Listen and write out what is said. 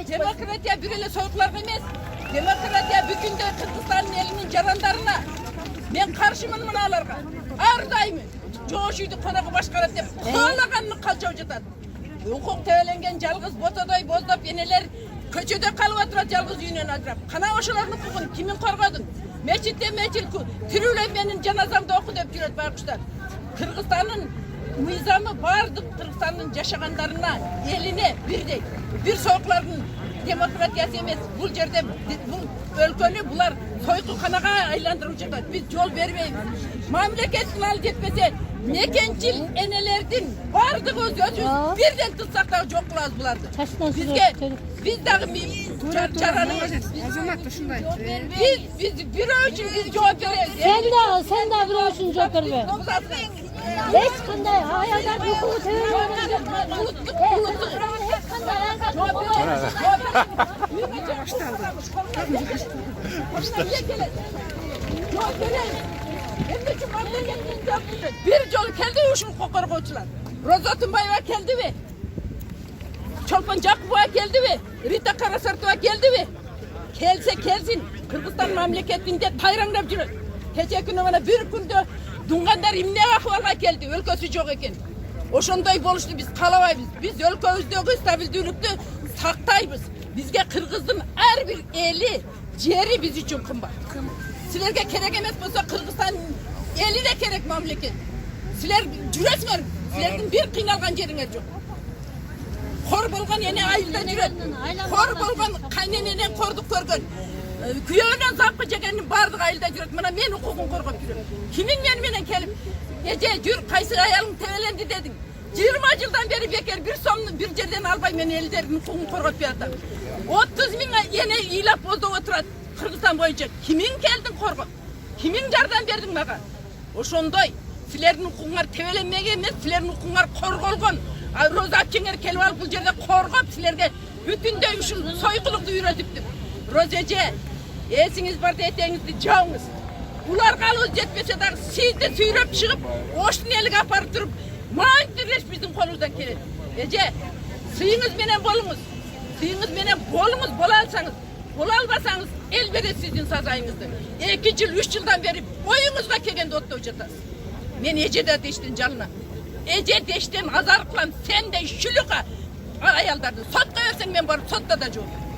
Demokratiya bir ele soyuqlarga emas. Demokratiya bütün de Kırgızstan'ın elinin jaranlarına. Men karşımın mınalarga. Ardayım. Joşuydu konağı başkarat dep kalaganını kalçav жатат. Hukuk tevelengen жалгыз botaday bozdap eneler köçöde kalıp oturat жалгыз үйүнөн ajırap. Kana oşularını kukun kimin korgadın? Meçitte meçil türüle benim janazamda oku dep jüröt baykuşlar. Kırgızstan'ın mizamı vardı Kırgızstan'ın yaşaganlarına, eline birdey. Bir soğukların demokratiyası emes. Bu yerde bu ülkeni bular soyku kanaga aylandırıp жатат. Biz yol vermeyimiz. Mamleketin alı jetmese nekençil enelerdin vardı özü birden tutsak da çok kılaz bulardı. Bizge biz dağı çaranımız biz bir için biz cevap veririz. Sen de bir için cevap ver. Hiç kınday hayalden hukuku teoriyorlar. Unuttuk. Hiç kınday bir yol geldi uşun kokor koçular. Rozatunbayeva geldi mi? Çolpan Jakubova geldi mi? Rita Karasartova geldi mi? Gelse gelsin. Kırgızstan memleketinde tayranlap жүрөт. Keçe günü bana bir günde Dunganlar imne ahvalga geldi. Өлkөsü жоқ eken. Oşondoy boluştu biz kalabайбыз. Biz өлkөбүздөгү стабилдүүлүктү сактайбыз. Bizge Kırgızdın her bir eli, jeri biz için kımbat. Sizlerge kerek emes bolsa Kırgızstan eli de kerek memleket. Sizler jüresizler. Sizlerden bir kıynalgan jeriңер жоқ. Kor bolgan ene ayılda jüret. Kor bolgan kaynenenen korduk көргөн. Kuyöğünden zapkı çekenin bardık ayılda jüret. Bana men hukukun korkap jüret. Kimin menen kelip ece jür kaysı ayalın tevelendi dedin. 20 yıldan beri bekar bir somunu bir yerden albay men ellerin hukukun korkap beratam. 30 bin yene ilap bozda oturat Kırgızstan boyunca. Kimin geldin korkap? Kimin jardan berdin bana? Oşondoy sizlerin hukukunlar tevelenmege emes, sizlerin hukukunlar korgolgon. Roza Akçenger kelip alıp bu yerde korkap sizlerge bütün de uşul soykuluktu üretiptim. Rozece esiniz barda eteğinizdi jauңuz. Ular kalız jetmese de siz de süyrep çıkıp oşun elik aparıp durup mağdurleş bizim kolumuzdan gelir. Ece sıyınız menen bolunuz. Sıyınız menen bolunuz bola alsanız. Bola almasanız elbette sizin sazayınızdır. 2 yıl 3 yıldan beri boyunuzda kegen de otto jatasız. Men Ece'de deştin canına. Ece deştin azar kılan sen de şülüka ayaldardın. Sotka versen ben barıp sotta da жоқ.